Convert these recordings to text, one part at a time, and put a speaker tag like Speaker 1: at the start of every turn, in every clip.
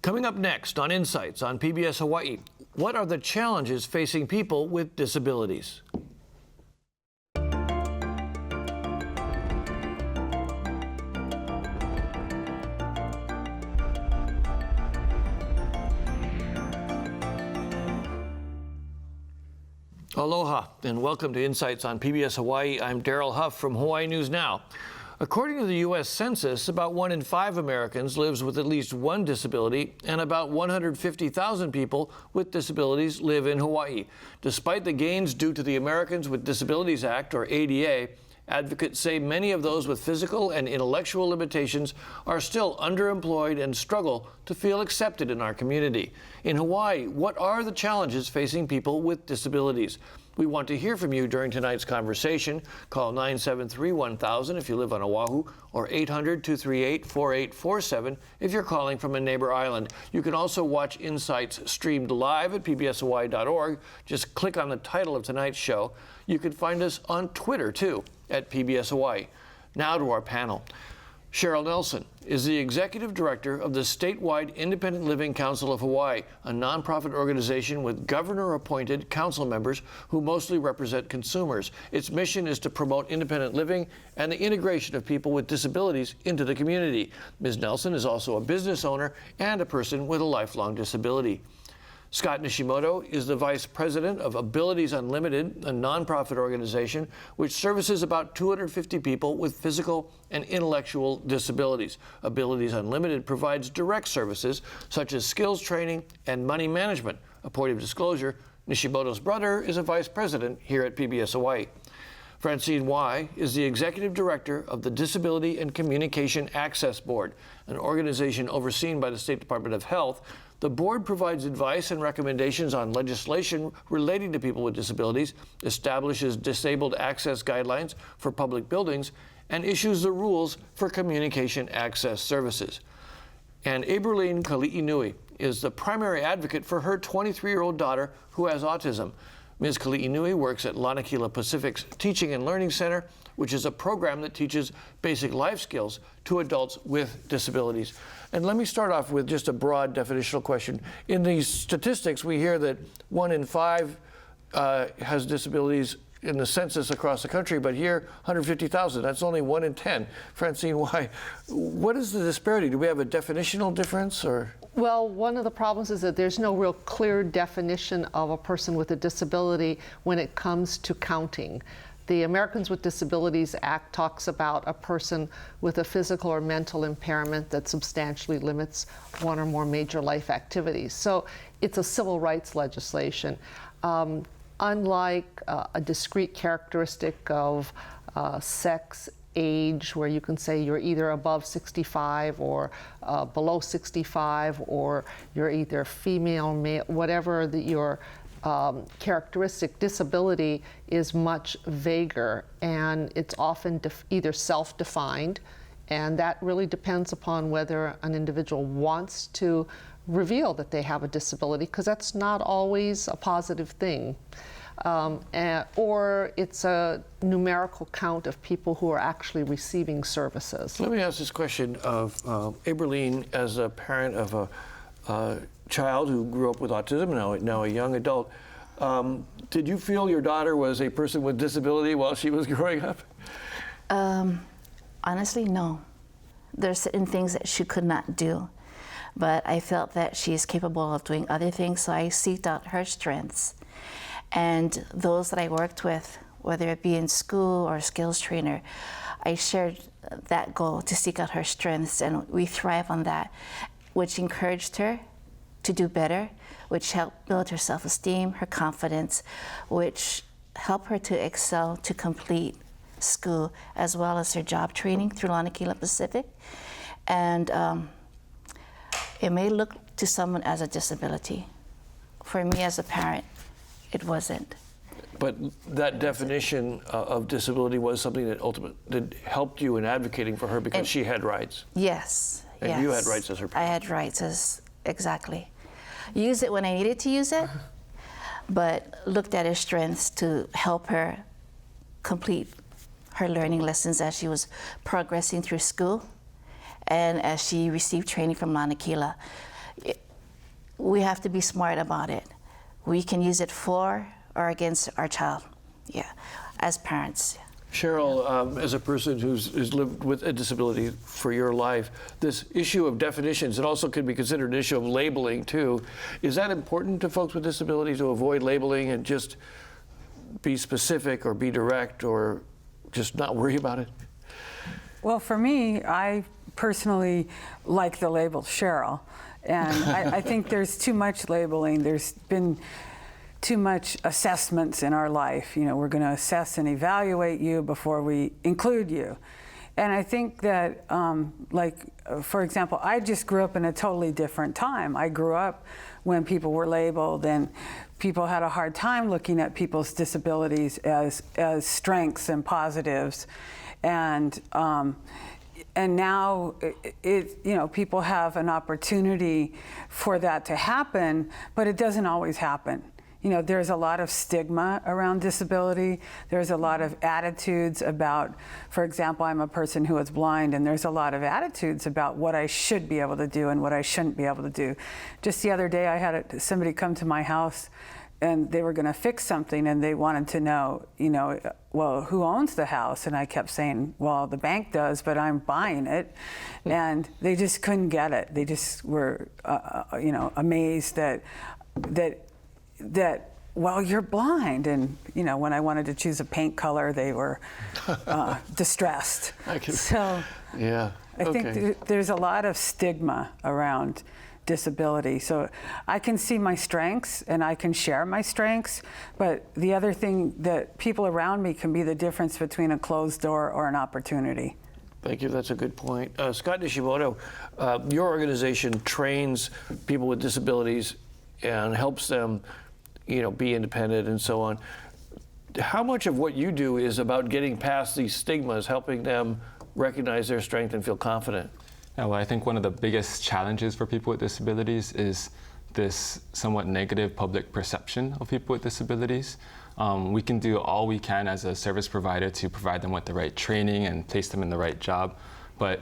Speaker 1: Coming up next on Insights on PBS Hawaii, what are the challenges facing people with disabilities? Aloha and welcome to Insights on PBS Hawaii. I'm Daryl Huff from Hawaii News Now. According to the U.S. Census, about 1 in 5 Americans lives with at least one disability, and about 150,000 people with disabilities live in Hawaii. Despite the gains due to the Americans with Disabilities Act, or ADA, advocates say many of those with physical and intellectual limitations are still underemployed and struggle to feel accepted in our community. In Hawaii, what are the challenges facing people with disabilities? We want to hear from you during tonight's conversation. Call 973-1000 if you live on Oahu, or 800-238-4847 if you're calling from a neighbor island. You can also watch Insights streamed live at pbshawaii.org. Just click on the title of tonight's show. You can find us on Twitter, too, at PBS Hawaii. Now to our panel. Cheryl Nelson is the Executive Director of the statewide Independent Living Council of Hawaii, a nonprofit organization with governor-appointed council members who mostly represent consumers. Its mission is to promote independent living and the integration of people with disabilities into the community. Ms. Nelson is also a business owner and a person with a lifelong disability. Scott Nishimoto is the Vice President of Abilities Unlimited, a nonprofit organization which services about 250 people with physical and intellectual disabilities. Abilities Unlimited provides direct services such as skills training and money management. A point of disclosure, Nishimoto's brother is a Vice President here at PBS Hawaii. Francine Y. is the Executive Director of the Disability and Communication Access Board, an organization overseen by the State Department of Health. The board provides advice and recommendations on legislation relating to people with disabilities, establishes disabled access guidelines for public buildings, and issues the rules for communication access services. And Aberline Kali'inui is the primary advocate for her 23-year-old daughter who has autism. Ms. Kali'inui works at Lanakila Pacific's Teaching and Learning Center, which is a program that teaches basic life skills to adults with disabilities. And let me start off with just a broad definitional question. In these statistics, we hear that 1 in 5 has disabilities in the census across the country, but here, 150,000, that's only 1 in 10. Francine, why? What is the disparity? Do we have a definitional difference, or?
Speaker 2: Well, one of the problems is that there's no real clear definition of a person with a disability when it comes to counting. The Americans with Disabilities Act talks about a person with a physical or mental impairment that substantially limits one or more major life activities. So it's a civil rights legislation. Unlike a discrete characteristic of sex, age, where you can say you're either above 65 or below 65, or you're either female, male, whatever your characteristic, disability is much vaguer, and it's often either self-defined, and that really depends upon whether an individual wants to reveal that they have a disability, because that's not always a positive thing. Or it's a numerical count of people who are actually receiving services.
Speaker 1: Let me ask this question of Aberline, as a parent of a child who grew up with autism, now a young adult. Did you feel your daughter was a person with disability while she was growing up?
Speaker 3: Honestly, no. There's certain things that she could not do, but I felt that she is capable of doing other things, so I sought out her strengths. And those that I worked with, whether it be in school or skills trainer, I shared that goal to seek out her strengths, and we thrive on that, which encouraged her to do better, which helped build her self-esteem, her confidence, which helped her to excel to complete school, as well as her job training through Lanakila Pacific. And it may look to someone as a disability. For me as a parent, it wasn't.
Speaker 1: But that definition of disability was something that that helped you in advocating for her, because she had rights.
Speaker 3: Yes.
Speaker 1: And
Speaker 3: yes.
Speaker 1: you had rights as her parent.
Speaker 3: I had rights exactly. Use it when I needed to use it, but looked at her strengths to help her complete her learning lessons as she was progressing through school, and as she received training from Lanakila. we have to be smart about it. We can use it for or against our child, yeah, as parents.
Speaker 1: Cheryl, as a person who's lived with a disability for your life, this issue of definitions, it also could be considered an issue of labeling too. Is that important to folks with disabilities, to avoid labeling and just be specific or be direct or just not worry about it?
Speaker 4: Well, for me, I personally like the label Cheryl. And I think there's too much labeling. There's been too much assessments in our life. You know, we're going to assess and evaluate you before we include you. And I think that, for example, I just grew up in a totally different time. I grew up when people were labeled and people had a hard time looking at people's disabilities as strengths and positives. And now, people have an opportunity for that to happen, but it doesn't always happen. You know, there's a lot of stigma around disability. There's a lot of attitudes about, for example, I'm a person who is blind, and there's a lot of attitudes about what I should be able to do and what I shouldn't be able to do. Just the other day, I had somebody come to my house, and they were going to fix something, and they wanted to know, well, who owns the house? And I kept saying, well, the bank does, but I'm buying it. And they just couldn't get it. They just were, amazed that, well, you're blind. And, when I wanted to choose a paint color, they were distressed. So
Speaker 1: yeah.
Speaker 4: I think there's a lot of stigma around disability. So I can see my strengths and I can share my strengths, but the other thing that people around me can be the difference between a closed door or an opportunity.
Speaker 1: Thank you. That's a good point. Scott Nishimoto, your organization trains people with disabilities and helps them, be independent and so on. How much of what you do is about getting past these stigmas, helping them recognize their strength and feel confident?
Speaker 5: Yeah, well, I think one of the biggest challenges for people with disabilities is this somewhat negative public perception of people with disabilities. We can do all we can as a service provider to provide them with the right training and place them in the right job. But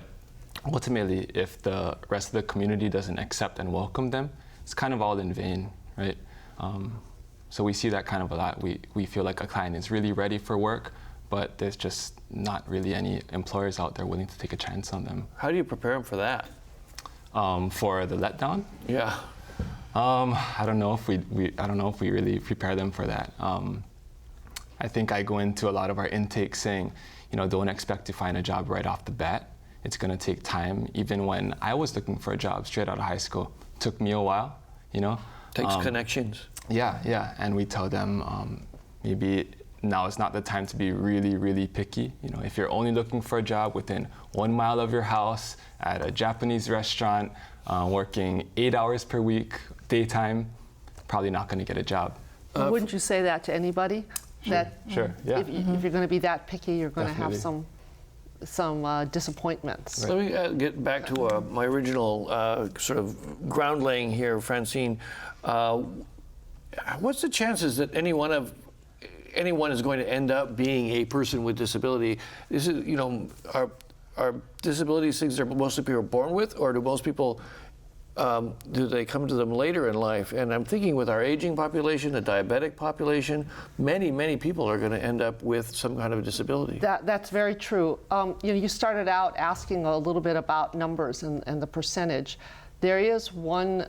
Speaker 5: ultimately, if the rest of the community doesn't accept and welcome them, it's kind of all in vain, right? So we see that kind of a lot. We feel like a client is really ready for work, but there's just not really any employers out there willing to take a chance on them.
Speaker 1: How do you prepare them for that?
Speaker 5: For the letdown?
Speaker 1: Yeah.
Speaker 5: I don't know if we really prepare them for that. I think I go into a lot of our intakes saying, don't expect to find a job right off the bat. It's going to take time. Even when I was looking for a job straight out of high school, it took me a while.
Speaker 1: Takes connections.
Speaker 5: Yeah, and we tell them maybe now is not the time to be really, really picky. If you're only looking for a job within 1 mile of your house at a Japanese restaurant, working 8 hours per week, daytime, probably not going to get a job.
Speaker 2: Wouldn't you say that to anybody?
Speaker 5: Sure, yeah.
Speaker 2: If you're going to be that picky, you're going
Speaker 5: Definitely.
Speaker 2: to have some disappointments.
Speaker 1: Let me get back to my original sort of ground laying here, Francine. What's the chances that anyone is going to end up being a person with disability? Is it, are disabilities things that most people are born with, or do most people, do they come to them later in life? And I'm thinking with our aging population, the diabetic population, many people are going to end up with some kind of a disability.
Speaker 2: That's very true. You started out asking a little bit about numbers and the percentage. There is one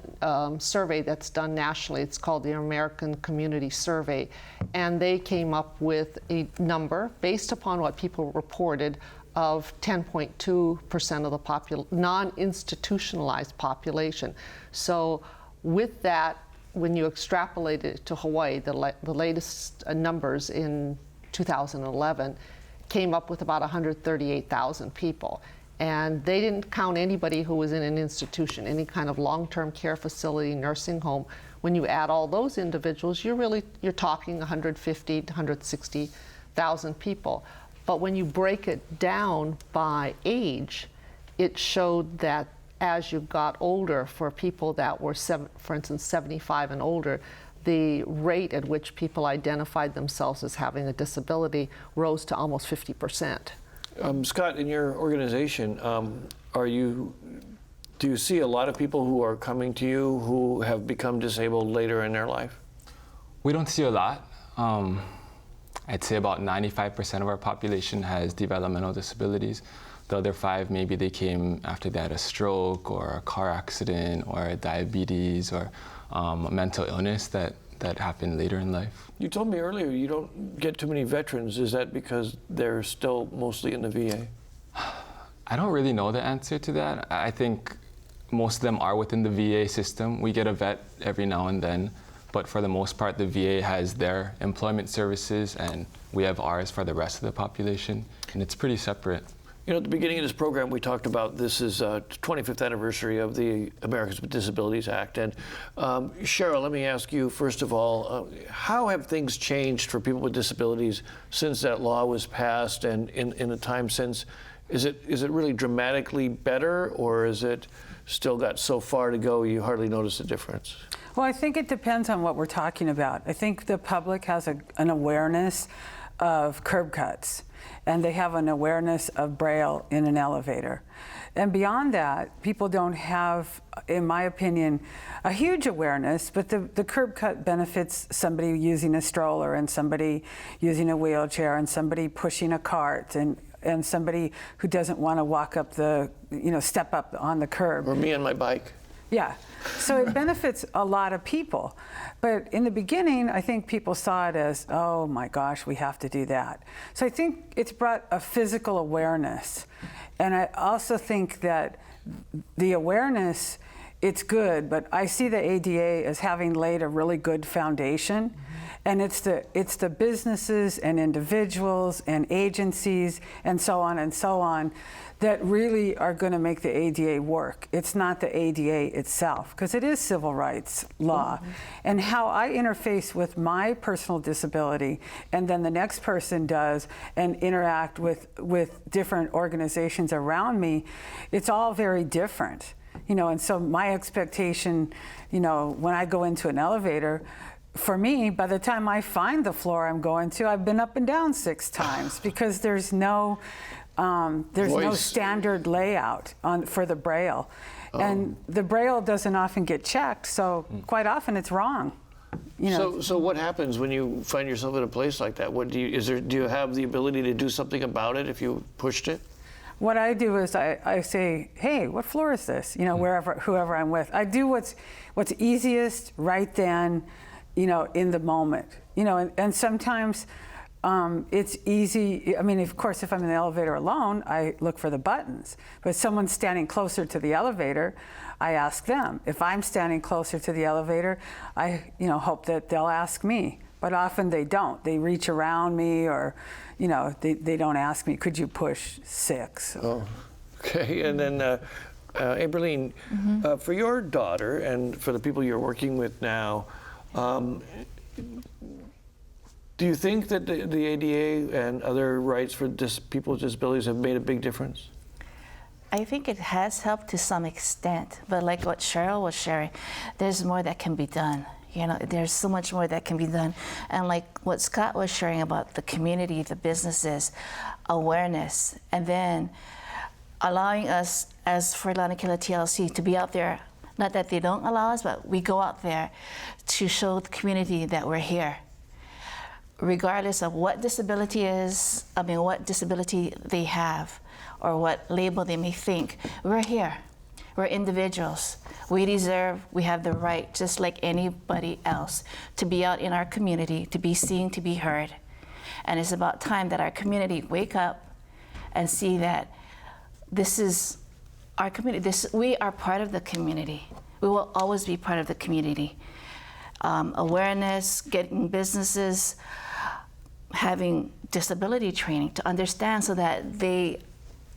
Speaker 2: survey that's done nationally. It's called the American Community Survey, and they came up with a number based upon what people reported of 10.2% of the non-institutionalized population. So with that, when you extrapolate it to Hawaii, the latest numbers in 2011 came up with about 138,000 people. And they didn't count anybody who was in an institution, any kind of long-term care facility, nursing home. When you add all those individuals, you're talking 150 to 160,000 people. But when you break it down by age, it showed that as you got older, for people that were, for instance, 75 and older, the rate at which people identified themselves as having a disability rose to almost 50%.
Speaker 1: Scott, in your organization, are you Do you see a lot of people who are coming to you who have become disabled later in their life?
Speaker 5: We don't see a lot. I'd say about 95% of our population has developmental disabilities. The other 5, maybe they came after they had a stroke or a car accident or diabetes or a mental illness that happened later in life.
Speaker 1: You told me earlier you don't get too many veterans. Is that because they're still mostly in the VA?
Speaker 5: I don't really know the answer to that. I think most of them are within the VA system. We get a vet every now and then, but for the most part, the VA has their employment services and we have ours for the rest of the population, and it's pretty separate.
Speaker 1: You know, at the beginning of this program, we talked about this is 25th anniversary of the Americans with Disabilities Act. And Cheryl, let me ask you, first of all, how have things changed for people with disabilities since that law was passed and in the time since? Is it really dramatically better, or is it still got so far to go you hardly notice the difference?
Speaker 4: Well, I think it depends on what we're talking about. I think the public has an awareness of curb cuts, and they have an awareness of Braille in an elevator. And beyond that, people don't have, in my opinion, a huge awareness, but the curb cut benefits somebody using a stroller and somebody using a wheelchair and somebody pushing a cart and somebody who doesn't want to walk up step up on the curb.
Speaker 1: Or me on my bike.
Speaker 4: Yeah, so it benefits a lot of people. But in the beginning, I think people saw it as, oh my gosh, we have to do that. So I think it's brought a physical awareness. And I also think that the awareness, it's good, but I see the ADA as having laid a really good foundation. Mm-hmm. And it's the businesses and individuals and agencies and so on that really are going to make the ADA work. It's not the ADA itself, because it is civil rights law. Mm-hmm. And how I interface with my personal disability and then the next person does and interact with different organizations around me, it's all very different. And so my expectation, when I go into an elevator, for me, by the time I find the floor I'm going to, I've been up and down 6 times because there's no standard layout for the Braille. Oh. And the Braille doesn't often get checked, so quite often it's wrong.
Speaker 1: So what happens when you find yourself in a place like that? Do you have the ability to do something about it if you pushed it?
Speaker 4: What I do is I say, hey, what floor is this? Whoever I'm with. I do what's easiest right then, in the moment. And sometimes it's easy. I mean, of course, if I'm in the elevator alone, I look for the buttons. But if someone's standing closer to the elevator, I ask them. If I'm standing closer to the elevator, I hope that they'll ask me. But often they don't. They reach around me, or they don't ask me, could you push 6?
Speaker 1: Oh, okay. And then Aberline, mm-hmm. For your daughter and for the people you're working with now, do you think that the ADA and other rights for people with disabilities have made a big difference?
Speaker 3: I think it has helped to some extent, but like what Cheryl was sharing, there's more that can be done. There's so much more that can be done. And like what Scott was sharing about the community, the businesses, awareness, and then allowing us as for Lanakila TLC to be out there. Not that they don't allow us, but we go out there to show the community that we're here. Regardless of what disability what disability they have, or what label they may think, we're here. We're individuals. We have the right, just like anybody else, to be out in our community, to be seen, to be heard. And it's about time that our community wake up and see that this is our community. We are part of the community. We will always be part of the community. Awareness, getting businesses, having disability training to understand so that they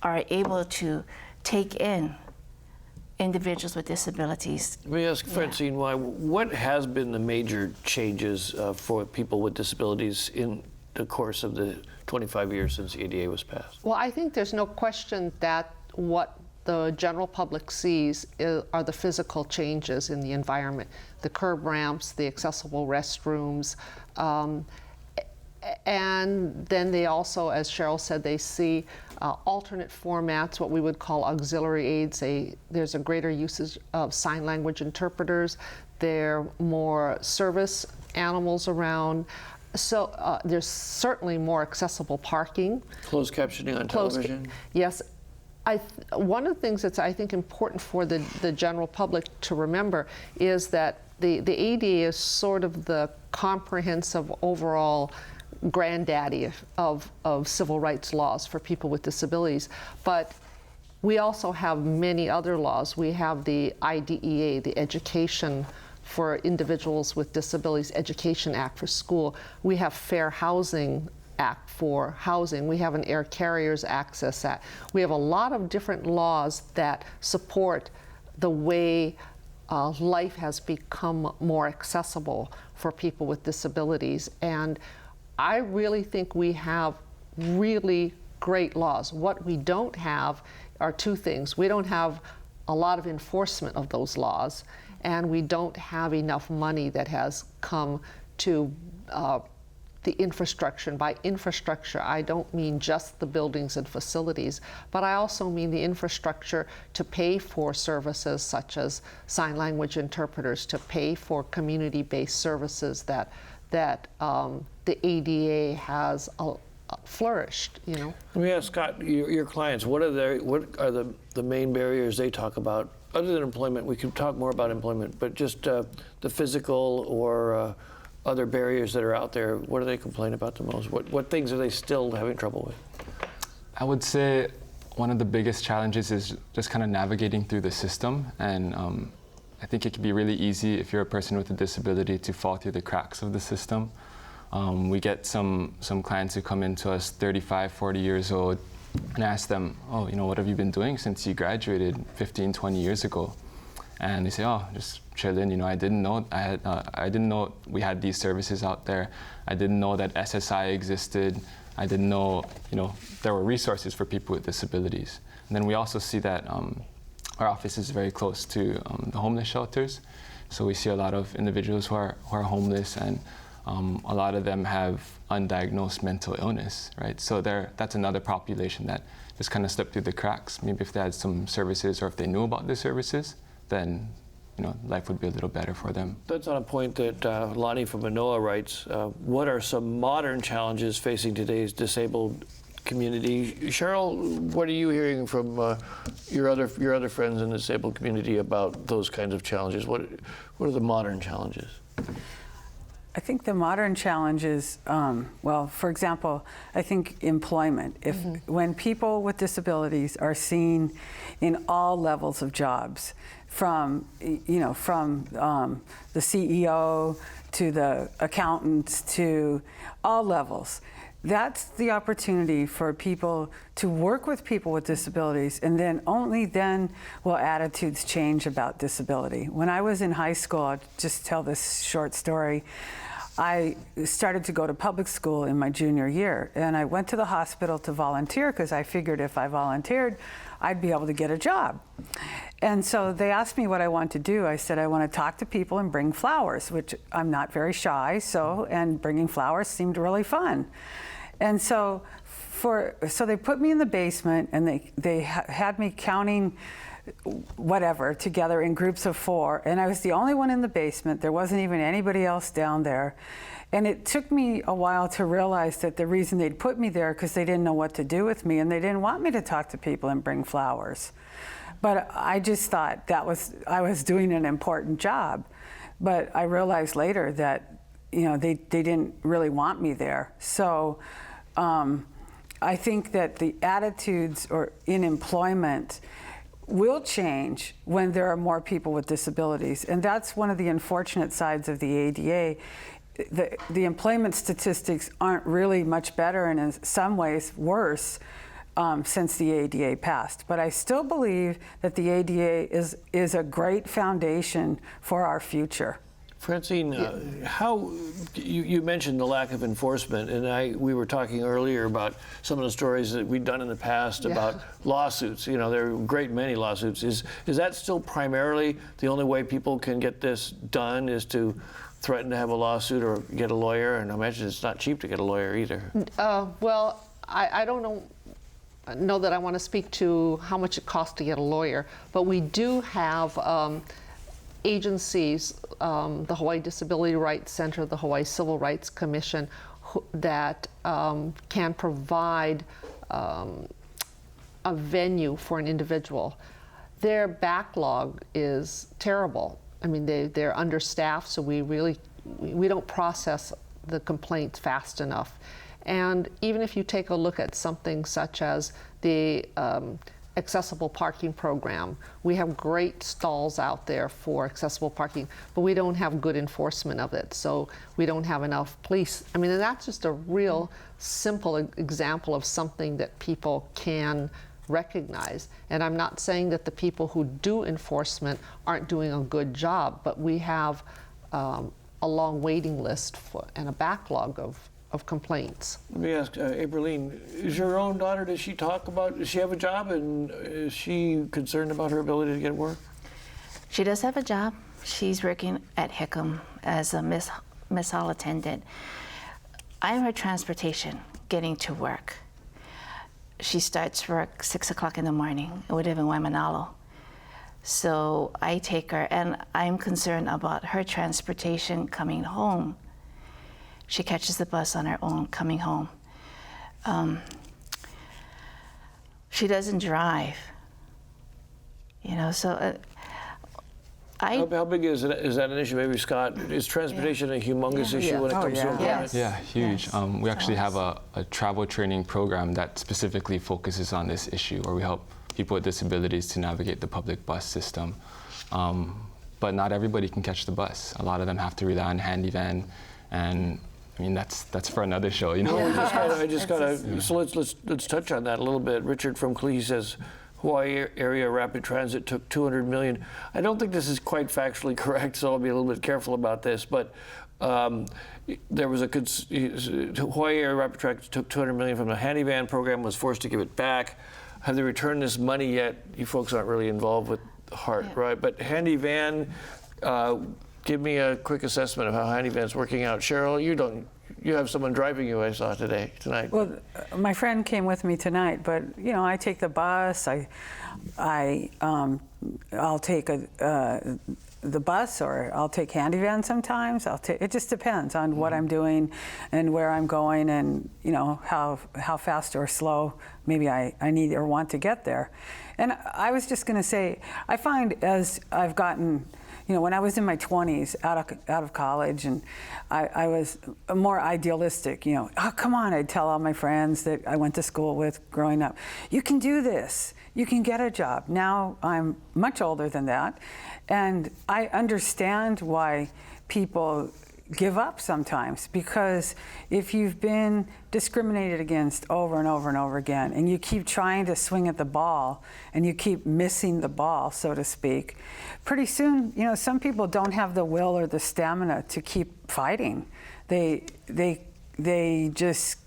Speaker 3: are able to take in individuals with disabilities.
Speaker 1: Let me ask Francine, what has been the major changes for people with disabilities in the course of the 25 years since the ADA was passed?
Speaker 2: Well, I think there's no question that what the general public sees are the physical changes in the environment, the curb ramps, the accessible restrooms. And then they also, as Cheryl said, they see alternate formats, what we would call auxiliary aids. There's a greater usage of sign language interpreters. There are more service animals around. So there's certainly more accessible parking.
Speaker 1: Closed captioning on television?
Speaker 2: Yes. One of the things that's, I think, important for the general public to remember is that the ADA is sort of the comprehensive overall granddaddy of civil rights laws for people with disabilities. But we also have many other laws. We have the IDEA, the Education for Individuals with Disabilities Education Act for school. We have Fair Housing Act for housing. We have an Air Carriers Access Act. We have a lot of different laws that support the way life has become more accessible for people with disabilities. And I really think we have really great laws. What we don't have are two things. We don't have a lot of enforcement of those laws, and we don't have enough money that has come to the infrastructure. And by infrastructure, I don't mean just the buildings and facilities, but I also mean the infrastructure to pay for services such as sign language interpreters, to pay for community-based services that the ADA has flourished, you know.
Speaker 1: Let me ask Scott, your clients, what are the main barriers they talk about? Other than employment, we can talk more about employment, but just the physical or other barriers that are out there, what do they complain about the most? What things are they still having trouble with?
Speaker 5: I would say one of the biggest challenges is just kind of navigating through the system. And I think it can be really easy if you're a person with a disability to fall through the cracks of the system. We get some clients who come in to us 35, 40 years old and ask them, oh, you know, what have you been doing since you graduated 15, 20 years ago? And they say, oh, just chilling. You know, I didn't know we had these services out there. I didn't know that SSI existed. I didn't know, you know, there were resources for people with disabilities. And then we also see that our office is very close to the homeless shelters. So we see a lot of individuals who are homeless, and a lot of them have undiagnosed mental illness, right? So that's another population that just kind of slipped through the cracks. Maybe if they had some services, or if they knew about the services, then, you know, life would be a little better for them.
Speaker 1: That's on a point that Lonnie from Manoa writes. What are some modern challenges facing today's disabled community? Cheryl, what are you hearing from your other friends in the disabled community about those kinds of challenges? What are the modern challenges?
Speaker 4: I think the modern challenges, well, for example, I think employment. When people with disabilities are seen in all levels of jobs, from the CEO to the accountants to all levels, that's the opportunity for people to work with people with disabilities, and then only then will attitudes change about disability. When I was in high school, I'll just tell this short story. I started to go to public school in my junior year, and I went to the hospital to volunteer because I figured if I volunteered, I'd be able to get a job. And so they asked me what I want to do. I said, I want to talk to people and bring flowers, which I'm not very shy, and bringing flowers seemed really fun. And so they put me in the basement, and they had me counting whatever together in groups of 4, and I was the only one in the basement. There wasn't even anybody else down there, and it took me a while to realize that the reason they'd put me there because they didn't know what to do with me, and they didn't want me to talk to people and bring flowers. But I just thought I was doing an important job. But I realized later that, you know, they didn't really want me there. So I think that the attitudes or in employment will change when there are more people with disabilities. And that's one of the unfortunate sides of the ADA. The employment statistics aren't really much better, and in some ways worse, since the ADA passed. But I still believe that the ADA is a great foundation for our future.
Speaker 1: Francine, how you mentioned the lack of enforcement, and we were talking earlier about some of the stories that we've done in the past about lawsuits. You know, there are a great many lawsuits. Is that still primarily the only way people can get this done, is to threaten to have a lawsuit or get a lawyer? And I imagine it's not cheap to get a lawyer either.
Speaker 2: Well, I don't know that I want to speak to how much it costs to get a lawyer, but we do have agencies, the Hawaii Disability Rights Center, the Hawaii Civil Rights Commission, that can provide a venue for an individual. Their backlog is terrible. I mean, they're understaffed, so we don't process the complaints fast enough. And even if you take a look at something such as the accessible parking program, we have great stalls out there for accessible parking, but we don't have good enforcement of it. So we don't have enough police. I mean, and that's just a real simple example of something that people can recognize. And I'm not saying that the people who do enforcement aren't doing a good job, but we have a long waiting list and a backlog of complaints.
Speaker 1: Let me ask, Aprilene, is your own daughter, does she have a job, and is she concerned about her ability to get work?
Speaker 3: She does have a job. She's working at Hickam as a Miss Hall attendant. I'm her transportation getting to work. She starts work 6 o'clock in the morning. We live in Waimanalo. So I take her, and I'm concerned about her transportation coming home. She catches the bus on her own coming home. She doesn't drive, you know, so
Speaker 1: How big is it? Is that an issue? Maybe Scott, is transportation a humongous issue when it comes to employment?
Speaker 5: Yeah, huge.
Speaker 3: Yes.
Speaker 5: We actually have a travel training program that specifically focuses on this issue, where we help people with disabilities to navigate the public bus system. But not everybody can catch the bus. A lot of them have to rely on handy van, and I mean that's for another show, you know.
Speaker 1: Well, so let's touch on that a little bit. Richard from Clee says Hawaii area rapid transit took $200 million. I don't think this is quite factually correct, so I'll be a little bit careful about this. But there was Hawaii area rapid transit took $200 million from the handy van program, was forced to give it back. Have they returned this money yet? You folks aren't really involved with HART, right? But handy van. Give me a quick assessment of how handy van's working out. Cheryl, you have someone driving you, I saw tonight.
Speaker 4: Well, my friend came with me tonight, but you know, I take the bus. I'll take the bus, or I'll take handy van sometimes. It just depends on what I'm doing and where I'm going, and you know how fast or slow maybe I need or want to get there. And I was just going to say, I find as I've gotten, you know, when I was in my 20s, out of college, and I was more idealistic, you know, oh, come on, I'd tell all my friends that I went to school with growing up, you can do this, you can get a job. Now I'm much older than that, and I understand why people give up sometimes, because if you've been discriminated against over and over and over again, and you keep trying to swing at the ball and you keep missing the ball, so to speak, pretty soon, you know, some people don't have the will or the stamina to keep fighting. They just,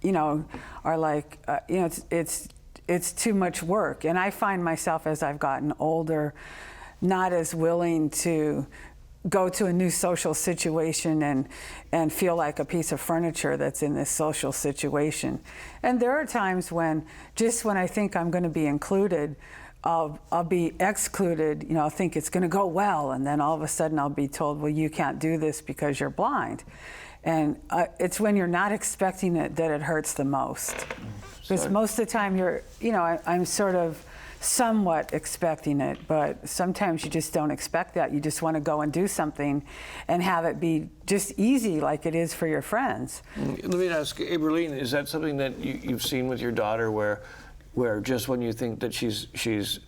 Speaker 4: you know, are like, you know, it's too much work. And I find myself, as I've gotten older, not as willing to go to a new social situation and feel like a piece of furniture that's in this social situation. And there are times when, just when I think I'm going to be included, I'll be excluded, you know, I'll think it's going to go well, and then all of a sudden I'll be told, well, you can't do this because you're blind. And it's when you're not expecting it that it hurts the most. Because most of the time I'm sort of somewhat expecting it, but sometimes you just don't expect that. You just want to go and do something and have it be just easy like it is for your friends.
Speaker 1: Let me ask, Aprilene, is that something that you've seen with your daughter, where just when you think that she's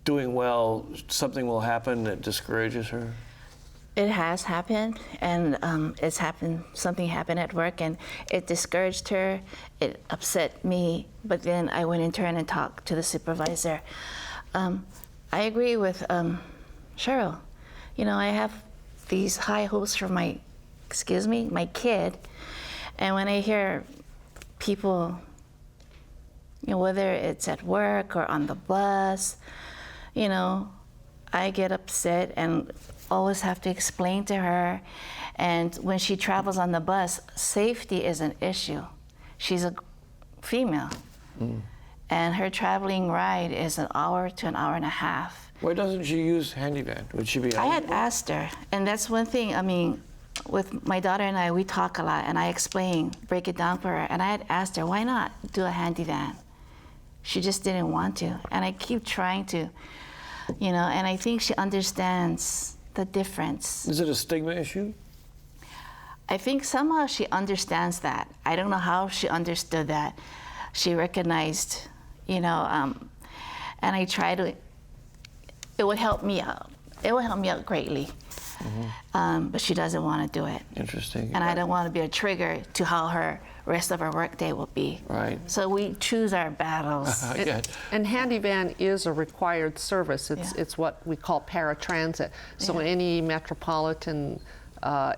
Speaker 1: doing well, something will happen that discourages her?
Speaker 3: It has happened, and something happened at work, and it discouraged her, it upset me, but then I went in turn and talked to the supervisor. I agree with Cheryl. You know, I have these high hopes for my kid. And when I hear people, whether it's at work or on the bus, I get upset and always have to explain to her. And when she travels on the bus, safety is an issue. She's a female. And her traveling ride is an hour to an hour and a half.
Speaker 1: Why doesn't she use handyvan? Would she be
Speaker 3: I had
Speaker 1: eligible?
Speaker 3: asked her, and that's one thing, with my daughter and I, we talk a lot, and I break it down for her, and I had asked her, why not do a handyvan? She just didn't want to, and I keep trying to, and I think she understands the difference.
Speaker 1: Is it a stigma issue?
Speaker 3: I think somehow she understands that. I don't know how she understood that. She recognized, and I try to, it would help me out. It would help me out greatly. But she doesn't want to do it.
Speaker 1: Interesting.
Speaker 3: And I don't want to be a trigger to how her rest of her workday will be.
Speaker 1: Right.
Speaker 3: So we choose our battles.
Speaker 1: Yeah.
Speaker 2: And handyvan is a required service. It's what we call paratransit. So any metropolitan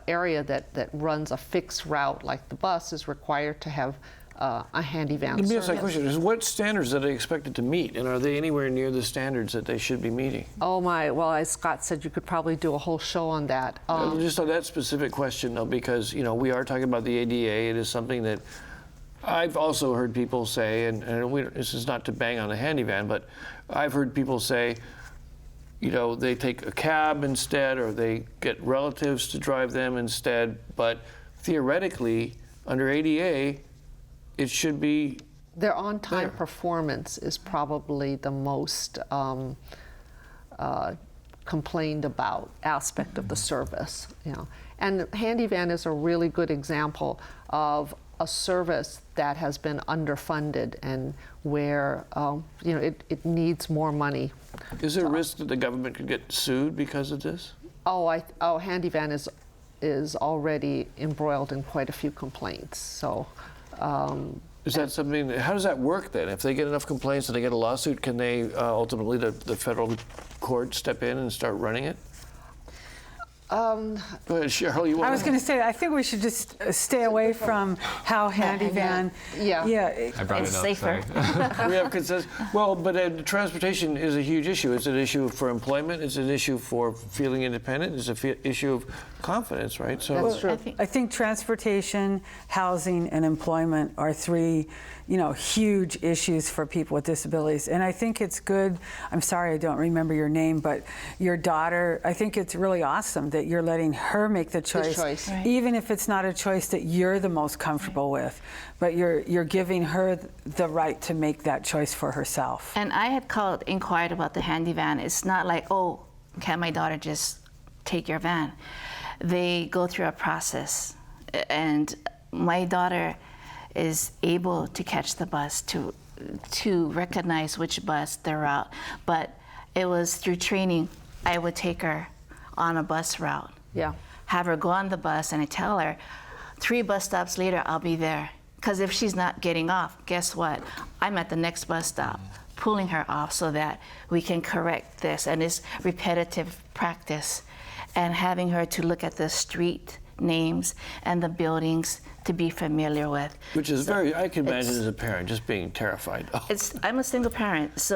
Speaker 2: area that runs a fixed route like the bus is required to have a handyvan
Speaker 1: Let me ask that
Speaker 2: service.
Speaker 1: question. What standards are they expected to meet, and are they anywhere near the standards that they should be meeting?
Speaker 2: Oh my, well, as Scott said, you could probably do a whole show on that.
Speaker 1: Just on that specific question, though, because we are talking about the ADA. It is something that I've also heard people say, and this is not to bang on the handyvan, but I've heard people say, they take a cab instead, or they get relatives to drive them instead. But theoretically, under ADA, it should be
Speaker 2: Their on-time
Speaker 1: there.
Speaker 2: performance is probably the most complained about aspect of the service. And handyvan is a really good example of a service that has been underfunded and where it needs more money.
Speaker 1: Is there a risk that the government could get sued because of this?
Speaker 2: Handyvan is already embroiled in quite a few complaints. So.
Speaker 1: Is that something? How does that work then? If they get enough complaints and they get a lawsuit, can they ultimately the federal court step in and start running it? Go ahead, Cheryl. You want?
Speaker 4: I was going to say, I think we should just stay away from how handyvan.
Speaker 2: Yeah.
Speaker 5: I brought
Speaker 3: It's
Speaker 5: it up.
Speaker 3: safer.
Speaker 5: Sorry.
Speaker 1: We have consensus. Well, but transportation is a huge issue. It's an issue for employment. It's an issue for feeling independent. It's an issue of confidence, right? So
Speaker 2: That's true.
Speaker 4: I think transportation, housing, and employment are three, huge issues for people with disabilities. And I think it's good. I'm sorry I don't remember your name, but your daughter, I think it's really awesome that you're letting her make the choice,
Speaker 3: Right.
Speaker 4: even if it's not a choice that you're the most comfortable with. But you're giving her the right to make that choice for herself.
Speaker 3: And I had inquired about the handyvan. It's not like, can my daughter just take your van? They go through a process. And my daughter is able to catch the bus, to recognize which bus, the route. But it was through training. I would take her on a bus route.
Speaker 2: Yeah.
Speaker 3: Have her go on the bus, and I tell her, 3 bus stops later, I'll be there. Because if she's not getting off, guess what? I'm at the next bus stop, pulling her off so that we can correct this. And it's repetitive practice. And having her to look at the street names and the buildings to be familiar with.
Speaker 1: which is I can imagine as a parent just being terrified.
Speaker 3: I'm a single parent,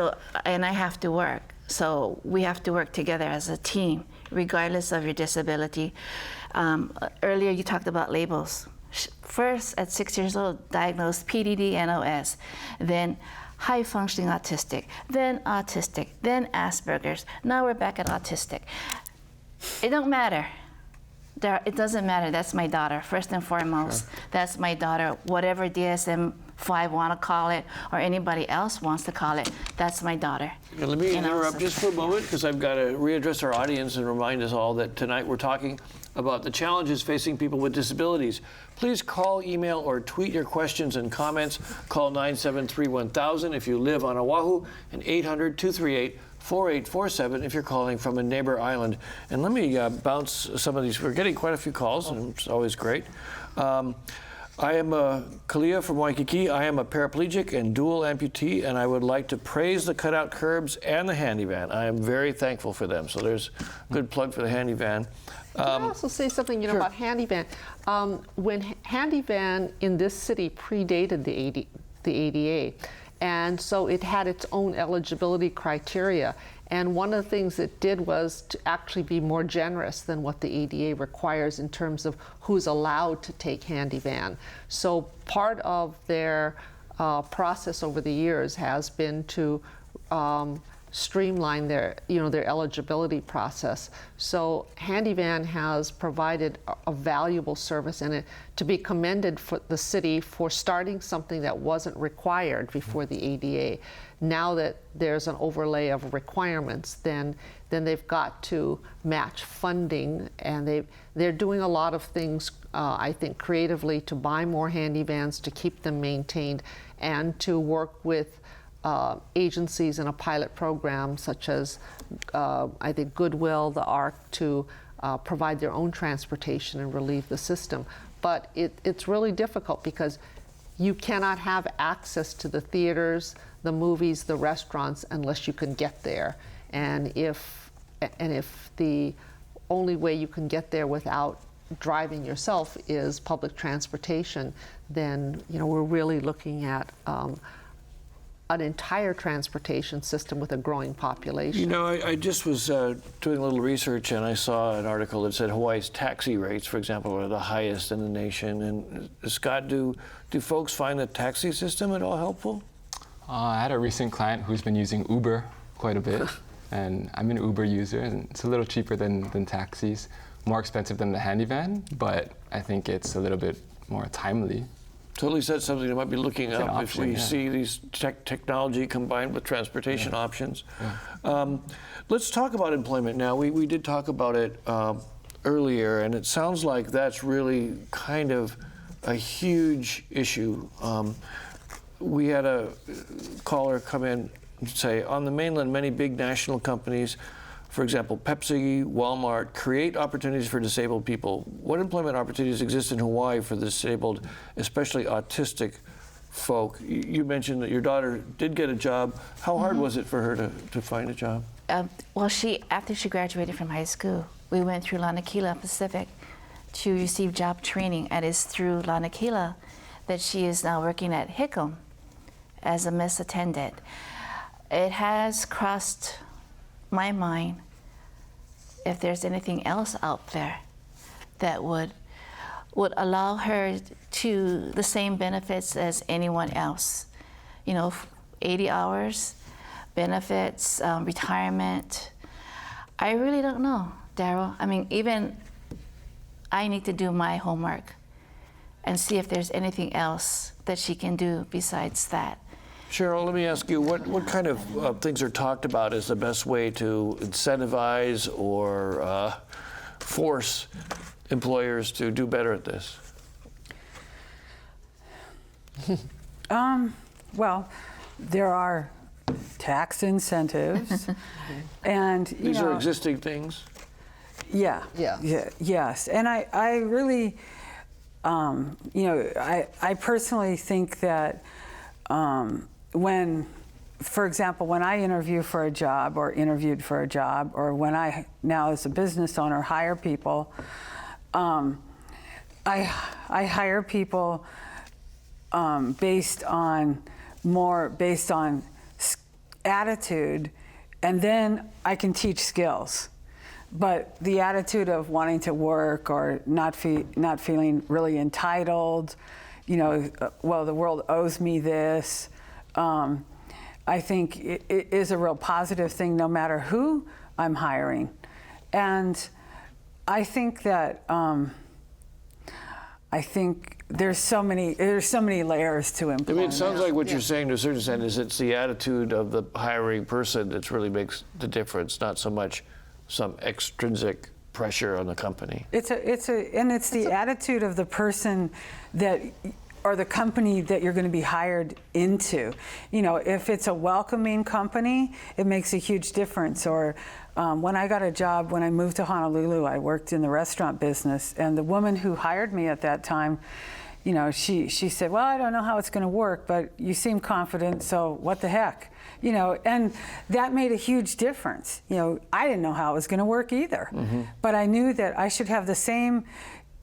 Speaker 3: and I have to work. So we have to work together as a team, regardless of your disability. Earlier you talked about labels. First, at 6 years old, diagnosed PDD, NOS, then high functioning autistic, then Asperger's. Now we're back at autistic. It don't matter. It doesn't matter. That's my daughter, first and foremost.
Speaker 1: Sure.
Speaker 3: That's my daughter. Whatever DSM-5 want to call it, or anybody else wants to call it, that's my daughter.
Speaker 1: Let me interrupt just for a moment, because I've got to readdress our audience and remind us all that tonight we're talking about the challenges facing people with disabilities. Please call, email, or tweet your questions and comments. Call 973-1000 if you live on Oahu, and 800-238-4847 if you're calling from a neighbor island. And let me bounce some of these. We're getting quite a few calls, and it's always great. I am Kalia from Waikiki. I am a paraplegic and dual amputee, and I would like to praise the cutout curbs and the handy van. I am very thankful for them. So there's a good plug for the handy van.
Speaker 2: Can I also say something,
Speaker 1: sure.
Speaker 2: about handy van? When handy van in this city predated the ADA, and so it had its own eligibility criteria. And one of the things it did was to actually be more generous than what the ADA requires in terms of who's allowed to take handy van. So part of their process over the years has been to streamline their eligibility process. So handy van has provided a valuable service, and to be commended for the city for starting something that wasn't required before the ADA. Now that there's an overlay of requirements, then they've got to match funding, and they're doing a lot of things, I think, creatively to buy more handy vans, to keep them maintained, and to work with agencies in a pilot program such as, I think, Goodwill, the ARC, to provide their own transportation and relieve the system. But it's really difficult because you cannot have access to the theaters, the movies, the restaurants unless you can get there. And if the only way you can get there without driving yourself is public transportation, then we're really looking at an entire transportation system with a growing population.
Speaker 1: I just was doing a little research, and I saw an article that said Hawaii's taxi rates, for example, are the highest in the nation. And Scott, do folks find the taxi system at all helpful?
Speaker 5: I had a recent client who's been using Uber quite a bit, and I'm an Uber user, and it's a little cheaper than taxis, more expensive than the handy van, but I think it's a little bit more timely.
Speaker 1: Totally said something that might be looking up
Speaker 5: option,
Speaker 1: if we
Speaker 5: yeah.
Speaker 1: see these technology combined with transportation options.
Speaker 5: Yeah.
Speaker 1: Let's talk about employment now. We did talk about it earlier, and it sounds like that's really kind of a huge issue. We had a caller come in and say, on the mainland, many big national companies, for example, Pepsi, Walmart, create opportunities for disabled people. What employment opportunities exist in Hawaii for the disabled, especially autistic folk? You mentioned that your daughter did get a job. How hard was it for her to find a job?
Speaker 3: Well, after she graduated from high school, we went through Lanakila Pacific to receive job training, and it's through Lanakila that she is now working at Hickam as a mess attendant. It has crossed my mind if there's anything else out there that would allow her to the same benefits as anyone else. 80 hours, benefits, retirement. I really don't know, Daryl. I mean, even I need to do my homework and see if there's anything else that she can do besides that.
Speaker 1: Cheryl, let me ask you, what kind of things are talked about as the best way to incentivize or force employers to do better at this?
Speaker 4: Well, there are tax incentives, and
Speaker 1: These are existing things?
Speaker 4: Yeah.
Speaker 2: Yeah.
Speaker 4: Yes, and I really, I personally think that for example, when I interview for a job or interviewed for a job, or when I now as a business owner hire people, I hire people based on attitude, and then I can teach skills. But the attitude of wanting to work or not feeling really entitled, well, the world owes me this, I think it is a real positive thing no matter who I'm hiring. And I think that there's so many layers to employment.
Speaker 1: I mean, it sounds like what you're saying to a certain extent is it's the attitude of the hiring person that really makes the difference, not so much some extrinsic pressure on the company.
Speaker 4: It's the attitude of the person or the company that you're going to be hired into. If it's a welcoming company, it makes a huge difference. Or when I got a job, when I moved to Honolulu, I worked in the restaurant business, and the woman who hired me at that time, you know, she said, well, I don't know how it's going to work, but you seem confident, so what the heck? You know, and that made a huge difference. You know, I didn't know how it was going to work either, but I knew that I should have the same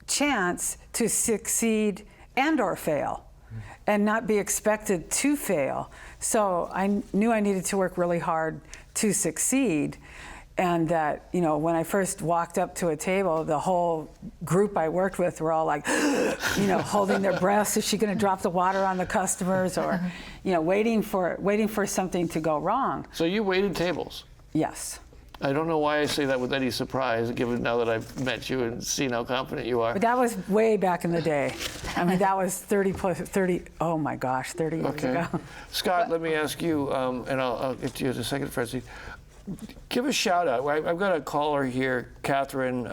Speaker 4: chance to succeed and or fail, and not be expected to fail. So I knew I needed to work really hard to succeed. And that, you know, when I first walked up to a table, the whole group I worked with were all like, you know, holding their breaths. Is she going to drop the water on the customers? Or, you know, waiting for something to go wrong.
Speaker 1: So you waited tables?
Speaker 4: Yes.
Speaker 1: I don't know why I say that with any surprise, given now that I've met you and seen how confident you are.
Speaker 4: But that was way back in the day. I mean, that was 30, oh my gosh, 30 years ago.
Speaker 1: Scott, let me ask you, and I'll get to you in a second, Francine. Give a shout out. I've got a caller here. Catherine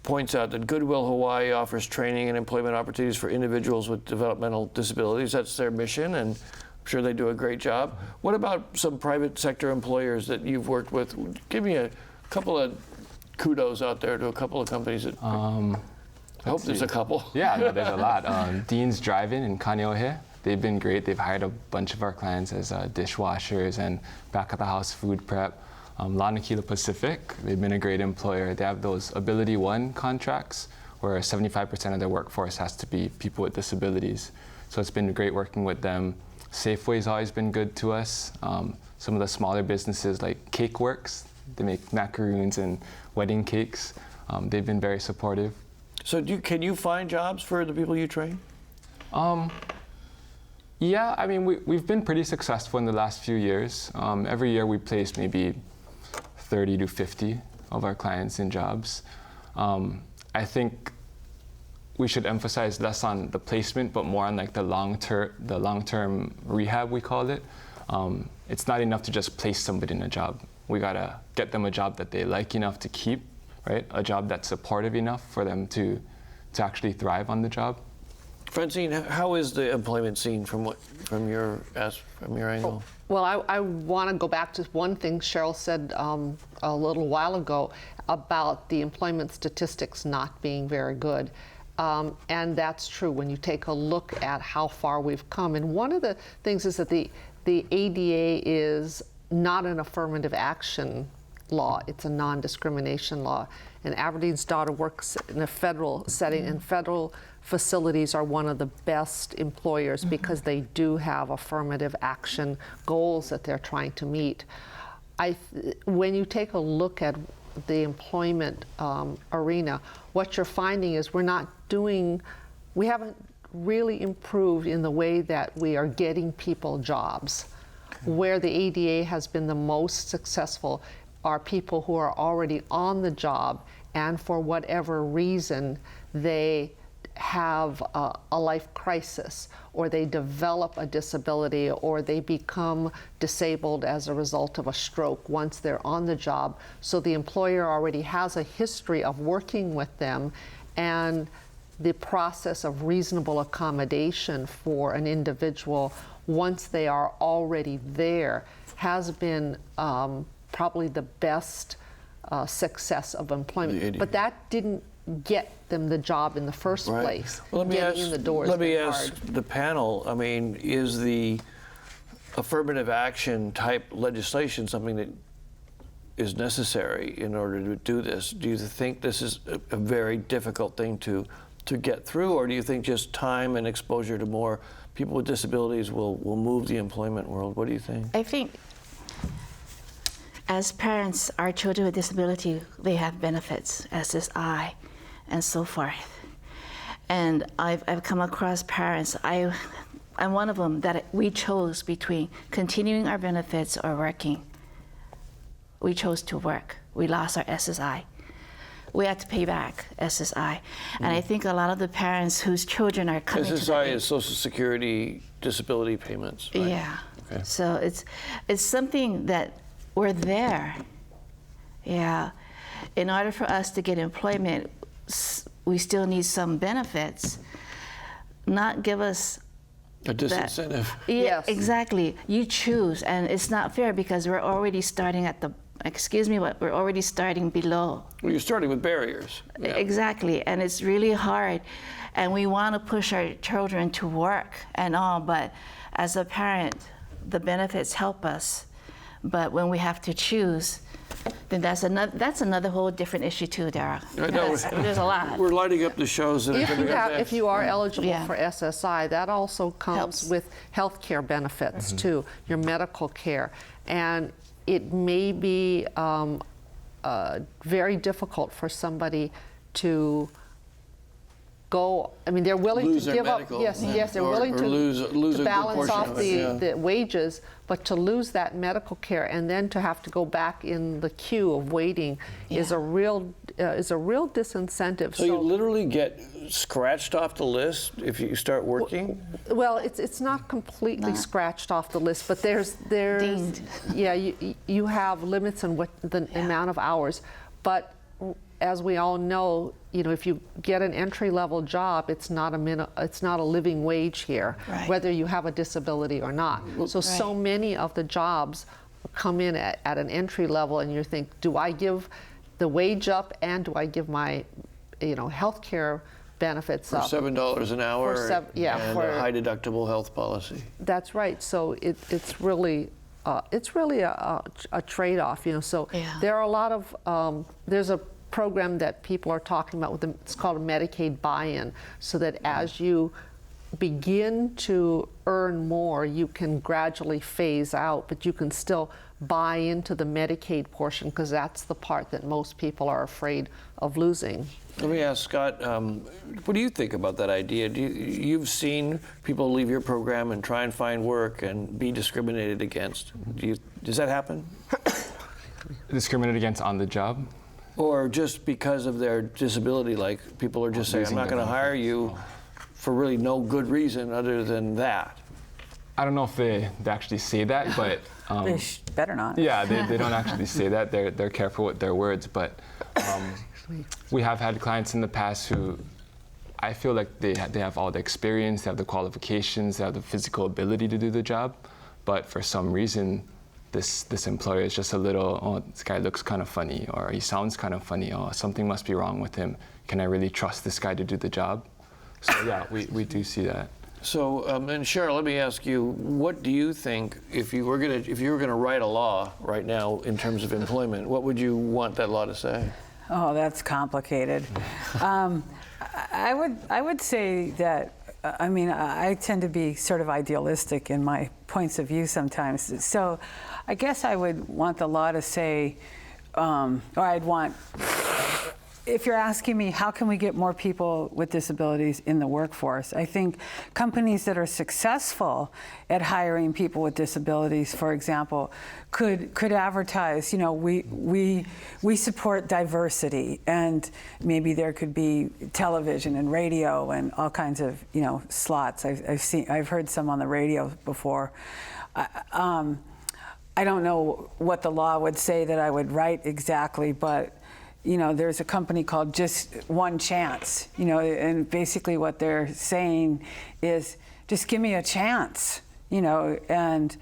Speaker 1: points out that Goodwill Hawaii offers training and employment opportunities for individuals with developmental disabilities. That's their mission, and I'm sure they do a great job. What about some private sector employers that you've worked with? Give me a couple of kudos out there to a couple of companies that. I hope there's a couple.
Speaker 5: Yeah, no, there's a lot. Dean's Drive-In in Kaneohe. They've been great. They've hired a bunch of our clients as dishwashers and back of the house food prep. Lanakila Pacific, they've been a great employer. They have those Ability One contracts where 75% of their workforce has to be people with disabilities. So it's been great working with them. Safeway's always been good to us. Some of the smaller businesses like Cake Works, they make macaroons and wedding cakes. They've been very supportive.
Speaker 1: So can you find jobs for the people you train?
Speaker 5: Yeah, I mean, we've been pretty successful in the last few years. Every year we place maybe 30 to 50 of our clients in jobs. I think we should emphasize less on the placement, but more on like the long-term rehab, we call it. It's not enough to just place somebody in a job. We gotta get them a job that they like enough to keep, right? A job that's supportive enough for them to actually thrive on the job.
Speaker 1: Francine, how is the employment scene from your angle?
Speaker 2: Well, I want to go back to one thing Cheryl said a little while ago about the employment statistics not being very good. And that's true when you take a look at how far we've come. And one of the things is that the ADA is not an affirmative action law, it's a non-discrimination law. And Aberdeen's daughter works in a federal setting, and federal facilities are one of the best employers because they do have affirmative action goals that they're trying to meet. When you take a look at the employment arena, what you're finding is we haven't really improved in the way that we are getting people jobs. Where the ADA has been the most successful are people who are already on the job, and for whatever reason they have a life crisis, or they develop a disability, or they become disabled as a result of a stroke once they're on the job. So the employer already has a history of working with them, and the process of reasonable accommodation for an individual once they are already there has been probably the best success of employment. But that didn't get them the job in the first place.
Speaker 1: Well, let me
Speaker 2: ask
Speaker 1: the panel, I mean, is the affirmative action type legislation something that is necessary in order to do this? Do you think this is a very difficult thing to get through, or do you think just time and exposure to more people with disabilities will move the employment world? What do you think?
Speaker 3: I think as parents, our children with disability, they have benefits, SSI, and so forth. And I've come across parents, I'm one of them, that we chose between continuing our benefits or working. We chose to work. We lost our SSI. We had to pay back SSI. And I think a lot of the parents whose children are coming
Speaker 1: SSI is Social Security disability payments, right?
Speaker 3: Yeah.
Speaker 1: Okay.
Speaker 3: So it's something that we're there. Yeah. In order for us to get employment, we still need some benefits. Not give us
Speaker 1: a disincentive.
Speaker 3: Yeah,
Speaker 2: Yes.
Speaker 3: exactly. You choose, and it's not fair because we're already starting at the excuse me, but we're already starting below.
Speaker 1: Well, you're starting with barriers. Yeah.
Speaker 3: Exactly, and it's really hard. And we want to push our children to work and all, but as a parent, the benefits help us. But when we have to choose, then that's another whole different issue too, Dara. There's a lot.
Speaker 1: We're lighting up the shows that are coming up next.
Speaker 2: If you are eligible
Speaker 3: Yeah.
Speaker 2: for SSI, that also comes
Speaker 3: Helps.
Speaker 2: with health care benefits too, your medical care. And it may be very difficult for somebody to go, I mean, they're willing
Speaker 1: Lose
Speaker 2: to
Speaker 1: their
Speaker 2: give up,
Speaker 1: medical,
Speaker 2: yes,
Speaker 1: yeah.
Speaker 2: yes, they're
Speaker 1: Or
Speaker 2: willing to
Speaker 1: lose a good
Speaker 2: balance
Speaker 1: portion
Speaker 2: off
Speaker 1: of it, yeah.
Speaker 2: the wages, but to lose that medical care and then to have to go back in the queue of waiting is a real disincentive.
Speaker 1: So you literally get scratched off the list if you start working?
Speaker 2: Well, it's not completely scratched off the list, but there's
Speaker 3: Dinged.
Speaker 2: yeah, you have limits on what the amount of hours, but as we all know, you know, if you get an entry-level job, it's not a living wage here,
Speaker 3: Right.
Speaker 2: whether you have a disability or not. So many of the jobs come in at an entry level, and you think, do I give the wage up and do I give my, you know, health care benefits
Speaker 1: For
Speaker 2: up?
Speaker 1: $7 an hour
Speaker 2: For
Speaker 1: and a high deductible health policy.
Speaker 2: That's right. So it's really a trade-off, you know. So
Speaker 3: Yeah.
Speaker 2: there are a lot of there's a program that people are talking about it's called a Medicaid buy-in, so that as you begin to earn more, you can gradually phase out, but you can still buy into the Medicaid portion, because that's the part that most people are afraid of losing.
Speaker 1: Let me ask Scott, what do you think about that idea? You've seen people leave your program and try and find work and be discriminated against. Does that happen?
Speaker 5: Discriminated against on the job?
Speaker 1: Or just because of their disability, like people are just saying, I'm not going to hire you for really no good reason other than that?
Speaker 5: I don't know if they actually say that, but
Speaker 4: They better not.
Speaker 5: yeah, they don't actually say that. They're careful with their words, but we have had clients in the past who I feel like they have all the experience, they have the qualifications, they have the physical ability to do the job, but for some reason, this employer is just a little, oh, this guy looks kind of funny, or he sounds kind of funny, or something must be wrong with him. Can I really trust this guy to do the job? So yeah, we do see that.
Speaker 1: So, and Cheryl, let me ask you, what do you think, if you were gonna write a law right now in terms of employment, what would you want that law to say?
Speaker 4: Oh, that's complicated. I would say that, I mean, I tend to be sort of idealistic in my points of view sometimes. So I guess I would want the law to say, or I'd want, if you're asking me, how can we get more people with disabilities in the workforce? I think companies that are successful at hiring people with disabilities, for example, could advertise, you know, we support diversity, and maybe there could be television and radio and all kinds of, you know, slots. I've heard some on the radio before. I don't know what the law would say that I would write exactly, but you know, there's a company called Just One Chance, you know, and basically what they're saying is just give me a chance, you know, and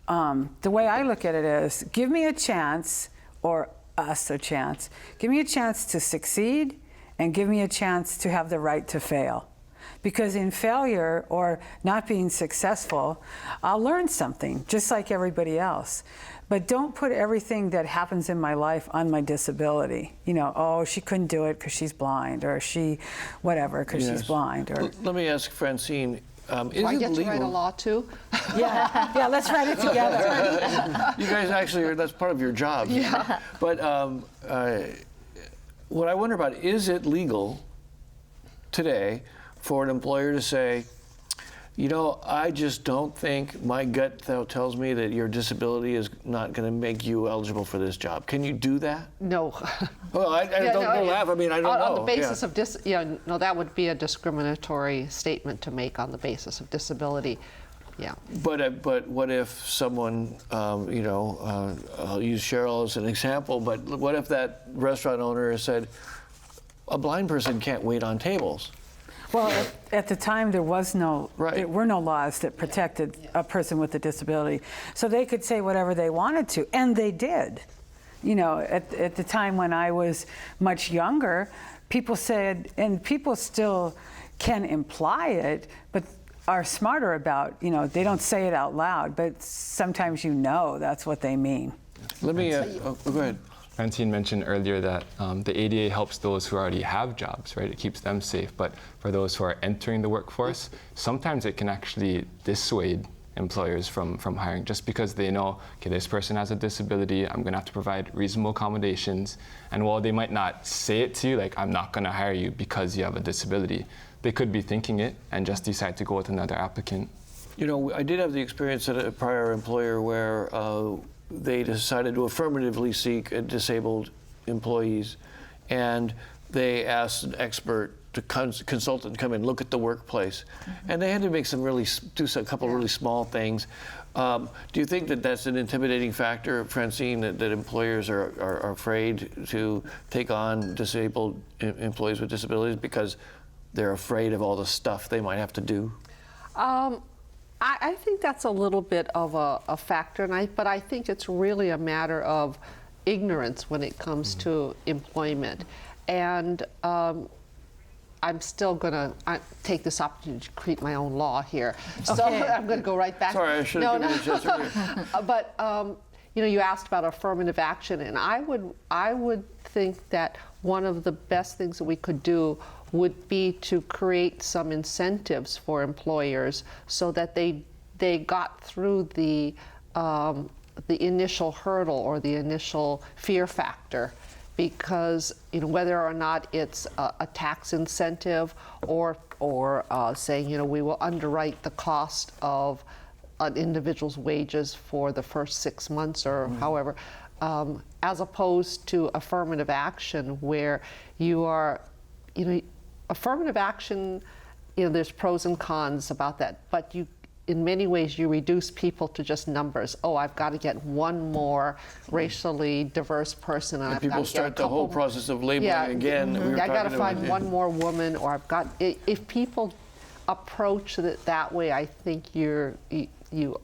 Speaker 4: the way I look at it is give me a chance, or us a chance, give me a chance to succeed and give me a chance to have the right to fail. Because in failure or not being successful, I'll learn something, just like everybody else. But don't put everything that happens in my life on my disability. You know, oh, she couldn't do it because she's blind, or she, whatever, because she's blind. Or
Speaker 1: Let me ask Francine, is
Speaker 2: I
Speaker 1: it
Speaker 2: get to write a
Speaker 1: legal?
Speaker 2: law too?
Speaker 4: yeah, let's write it together.
Speaker 1: You guys actually, that's part of your job. Yeah. But what I wonder about, is it legal today for an employer to say, you know, I just don't think, my gut tells me that your disability is not going to make you eligible for this job. Can you do that?
Speaker 2: No.
Speaker 1: Well, don't laugh. I mean, I don't know.
Speaker 2: On the basis of no, that would be a discriminatory statement to make on the basis of disability. Yeah.
Speaker 1: But what if someone, you know, I'll use Cheryl as an example, but what if that restaurant owner said, a blind person can't wait on tables?
Speaker 4: Well, at the time, there were no laws that protected a person with a disability. So they could say whatever they wanted to, and they did. you know, at the time when I was much younger, people said, and people still can imply it, but are smarter about, you know, they don't say it out loud, but sometimes you know that's what they mean.
Speaker 1: Let me, go ahead.
Speaker 5: Francine mentioned earlier that the ADA helps those who already have jobs, right? It keeps them safe. But for those who are entering the workforce, sometimes it can actually dissuade employers from hiring, just because they know, okay, this person has a disability, I'm gonna have to provide reasonable accommodations. And while they might not say it to you, like, I'm not gonna hire you because you have a disability, they could be thinking it and just decide to go with another applicant.
Speaker 1: You know, I did have the experience at a prior employer where they decided to affirmatively seek disabled employees, and they asked an expert to consultant come in, look at the workplace, and they had to make do a couple really small things. Do you think that that's an intimidating factor, Francine, that employers are afraid to take on disabled employees with disabilities because they're afraid of all the stuff they might have to do?
Speaker 2: I think that's a little bit of a factor, but I think it's really a matter of ignorance when it comes to employment. And I'm still going to take this opportunity to create my own law here. So I'm going to go right back.
Speaker 1: Sorry, I should have given you a chance earlier.
Speaker 2: But you know, you asked about affirmative action, and I would think that one of the best things that we could do would be to create some incentives for employers so that they got through the initial hurdle or the initial fear factor. Because, you know, whether or not it's a tax incentive or saying, you know, we will underwrite the cost of an individual's wages for the first 6 months or however, as opposed to affirmative action where you are, you know, affirmative action, you know, there's pros and cons about that, but in many ways, you reduce people to just numbers. Oh, I've got to get one more racially diverse person. And
Speaker 1: people start the whole process of labeling again.
Speaker 2: I got to find one more woman, or I've got. If people approach it that way, I think you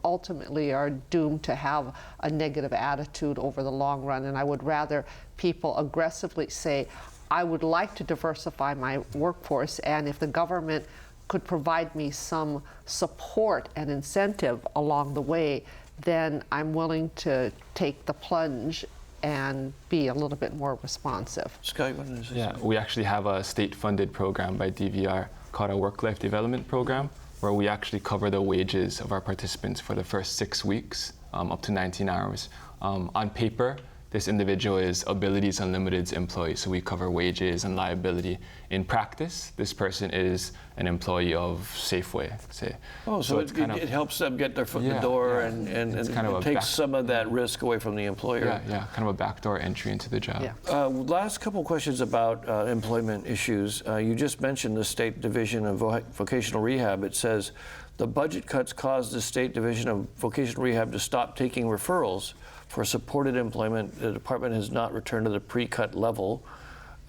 Speaker 2: ultimately are doomed to have a negative attitude over the long run. And I would rather people aggressively say, I would like to diversify my workforce, and if the government could provide me some support and incentive along the way, then I'm willing to take the plunge and be a little bit more responsive.
Speaker 1: Scott, what did you say?
Speaker 5: Yeah, we actually have a state-funded program by DVR called a Work-Life Development Program, where we actually cover the wages of our participants for the first 6 weeks, up to 19 hours. On paper, this individual is Abilities Unlimited's employee, so we cover wages and liability. In practice, this person is an employee of Safeway, say.
Speaker 1: Oh, so it helps them get their foot in the door and
Speaker 5: kind of
Speaker 1: it takes some of that risk away from the employer.
Speaker 5: Yeah, kind of a backdoor entry into the job.
Speaker 2: Yeah.
Speaker 1: Last couple questions about employment issues. You just mentioned the State Division of Vocational Rehab. It says, the budget cuts caused the State Division of Vocational Rehab to stop taking referrals for supported employment. The department has not returned to the pre-cut level.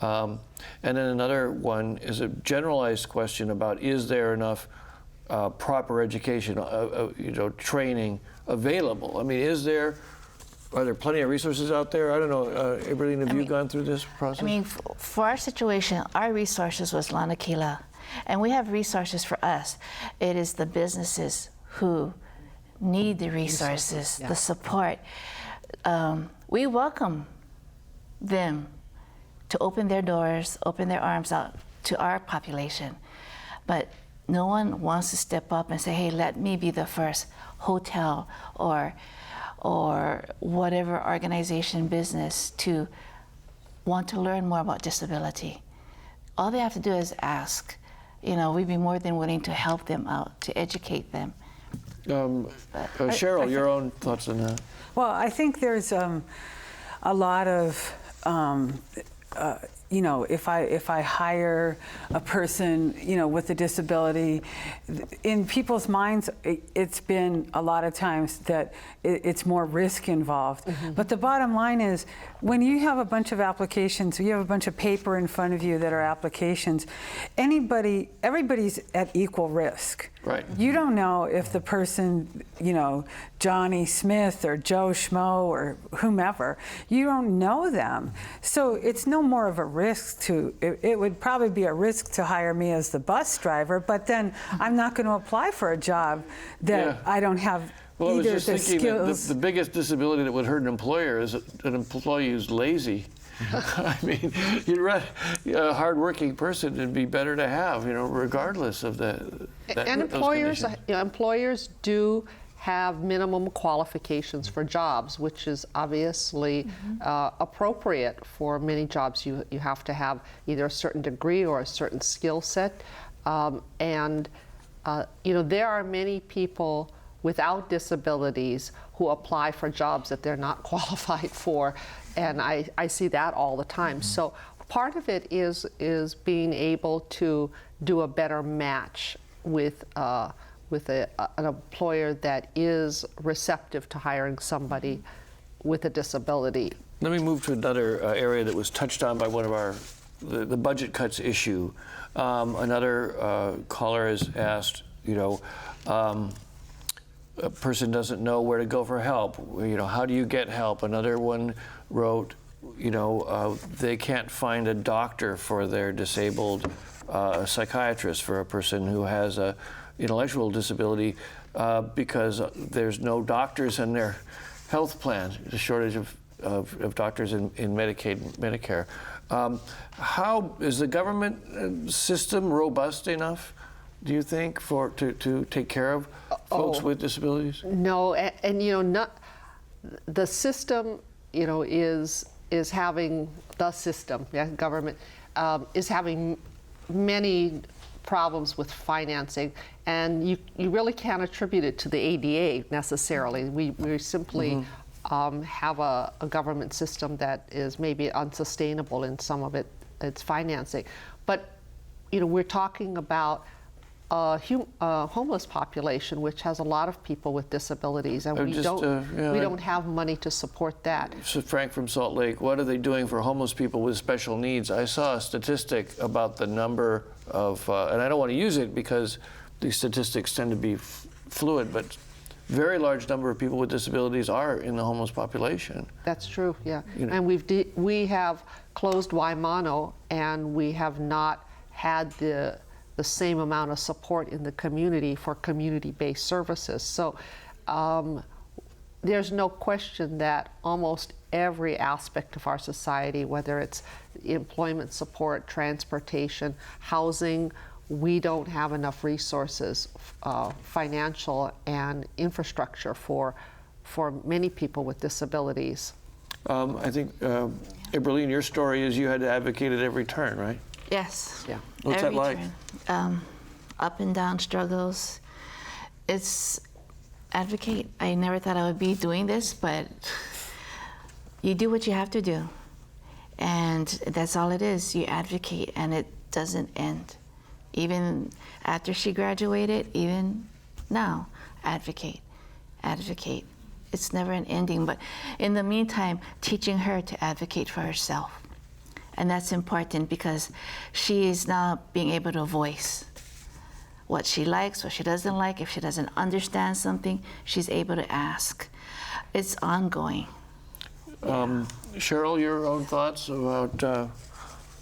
Speaker 1: And then another one is a generalized question about, is there enough proper education, training available? I mean, are there plenty of resources out there? I don't know, Eberline, have you gone through this process?
Speaker 3: I mean, for our situation, our resources was Lanakila, and we have resources for us. It is the businesses who need the resources, the support. We welcome them to open their doors, open their arms out to our population. But no one wants to step up and say, hey, let me be the first hotel or whatever organization, business to want to learn more about disability. All they have to do is ask. You know, we'd be more than willing to help them out, to educate them.
Speaker 1: Cheryl, your own thoughts on that?
Speaker 4: Well, I think there's a lot of, if I hire a person, with a disability, in people's minds, it's been a lot of times that it's more risk involved. Mm-hmm. But the bottom line is, when you have a bunch of applications, you have a bunch of paper in front of you that are applications, everybody's at equal risk.
Speaker 1: Right.
Speaker 4: You don't know if the person, you know, Johnny Smith or Joe Schmo or whomever, you don't know them. So it's no more of a risk to, it would probably be a risk to hire me as the bus driver, but then I'm not going to apply for a job that I don't have
Speaker 1: Well, I was
Speaker 4: either
Speaker 1: just
Speaker 4: the
Speaker 1: thinking
Speaker 4: skills.
Speaker 1: that the biggest disability that would hurt an employer is an employee who's lazy. I mean, you'd rather a hardworking person would be better to have, you know, regardless of
Speaker 2: And
Speaker 1: those
Speaker 2: employers,
Speaker 1: conditions.
Speaker 2: you know, employers do have minimum qualifications for jobs, which is obviously appropriate for many jobs. You have to have either a certain degree or a certain skill set. You know, there are many people without disabilities who apply for jobs that they're not qualified for, and I see that all the time. So part of it is being able to do a better match with an employer that is receptive to hiring somebody with a disability.
Speaker 1: Let me move to another area that was touched on by one of the budget cuts issue. Another caller has asked, you know, a person doesn't know where to go for help. You know, how do you get help? Another one wrote, you know, they can't find a doctor for their disabled, a psychiatrist for a person who has a intellectual disability because there's no doctors in their health plan. There's a shortage of doctors in Medicaid and Medicare. How is the government system robust enough, do you think, to take care of folks with disabilities?
Speaker 2: No, and you know, the system, you know, is having the system, government, is having many problems with financing, and you really can't attribute it to the ADA necessarily. We simply have a government system that is maybe unsustainable in some of its financing. But you know, we're talking about a homeless population, which has a lot of people with disabilities, and we don't have money to support that.
Speaker 1: So Frank from Salt Lake, what are they doing for homeless people with special needs? I saw a statistic about the number of, and I don't want to use it because these statistics tend to be fluid, but very large number of people with disabilities are in the homeless population.
Speaker 2: That's true, yeah.
Speaker 1: You know.
Speaker 2: And we have closed Waimano, and we have not had the same amount of support in the community for community-based services. So there's no question that almost every aspect of our society, whether it's employment support, transportation, housing, we don't have enough resources, financial and infrastructure for many people with disabilities.
Speaker 1: I think, Iberline, your story is you had to advocate at every turn, right?
Speaker 3: Yes.
Speaker 2: Yeah.
Speaker 1: What's that like?
Speaker 3: Turn. Up and down struggles. It's advocate. I never thought I would be doing this, but you do what you have to do. And that's all it is. You advocate, and it doesn't end. Even after she graduated, even now, advocate, advocate. It's never an ending, but in the meantime, teaching her to advocate for herself. And that's important because she is now being able to voice what she likes, what she doesn't like. If she doesn't understand something, she's able to ask. It's ongoing.
Speaker 1: Cheryl, your own thoughts about,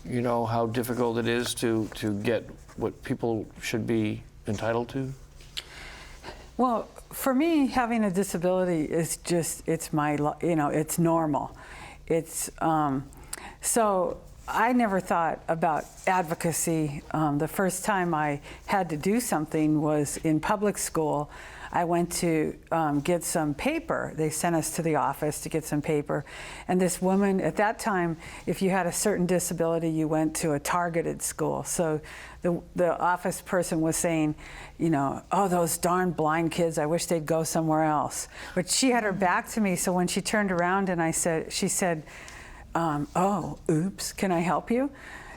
Speaker 1: you know, how difficult it is to get what people should be entitled to?
Speaker 4: Well, for me, having a disability is just, it's it's normal. It's, so I never thought about advocacy. The first time I had to do something was in public school. I went to get some paper. They sent us to the office to get some paper. And this woman, at that time, if you had a certain disability, you went to a targeted school. So the office person was saying, you know, oh, those darn blind kids, I wish they'd go somewhere else. But she had her back to me, so when she turned around and she said, oh, oops, can I help you?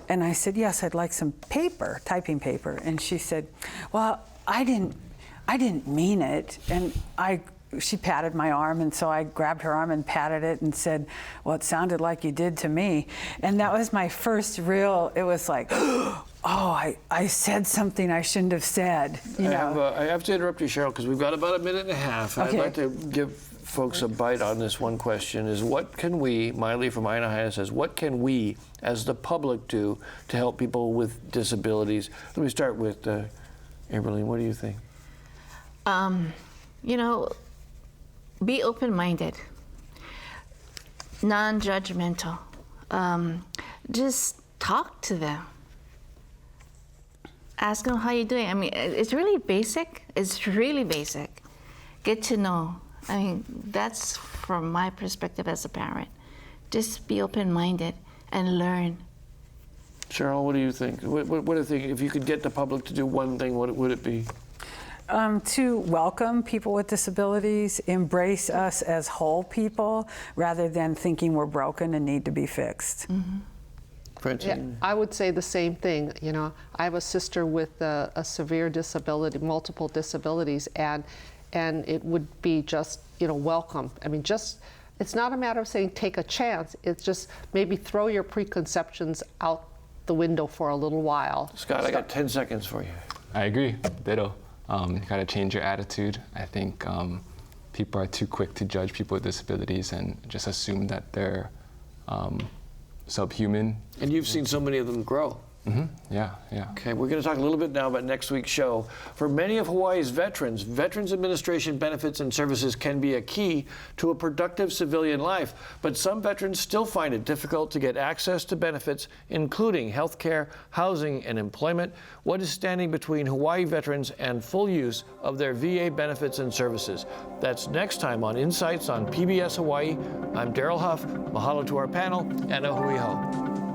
Speaker 4: And I said, yes, I'd like some paper, typing paper. And she said, well, I didn't mean it. And I she patted my arm, and so I grabbed her arm and patted it and said, well, it sounded like you did to me. And that was my first real, it was like, oh, I said something I shouldn't have said. You know?
Speaker 1: I have to interrupt you, Cheryl, because we've got about a minute and a half.
Speaker 4: Okay.
Speaker 1: I'd like to give folks a bite on this one question, is what can we, Miley from Aina says, what can we as the public do to help people with disabilities? Let me start with Amberlene, what do you think?
Speaker 3: You know, be open-minded, non-judgmental. Just talk to them. Ask them how you're doing. I mean, it's really basic. It's really basic. Get to know. I mean, that's from my perspective as a parent. Just be open-minded and learn.
Speaker 1: Cheryl, what do you think? What do you think? If you could get the public to do one thing, what would it be?
Speaker 4: To welcome people with disabilities, embrace us as whole people, rather than thinking we're broken and need to be fixed.
Speaker 3: Mm-hmm.
Speaker 1: Francine?
Speaker 2: Yeah, I would say the same thing. You know, I have a sister with a severe disability, multiple disabilities, and it would be just, you know, welcome. I mean, just, it's not a matter of saying take a chance. It's just maybe throw your preconceptions out the window for a little while.
Speaker 1: Scott, I got 10 seconds for you.
Speaker 5: I agree. Ditto. You gotta change your attitude. I think people are too quick to judge people with disabilities and just assume that they're subhuman.
Speaker 1: And you've seen so many of them grow.
Speaker 5: Mm-hmm. Yeah.
Speaker 1: Okay, we're going to talk a little bit now about next week's show. For many of Hawaii's veterans, Veterans Administration benefits and services can be a key to a productive civilian life, but some veterans still find it difficult to get access to benefits, including health care, housing, and employment. What is standing between Hawaii veterans and full use of their VA benefits and services? That's next time on Insights on PBS Hawaii. I'm Daryl Huff. Mahalo to our panel, and a hui hou.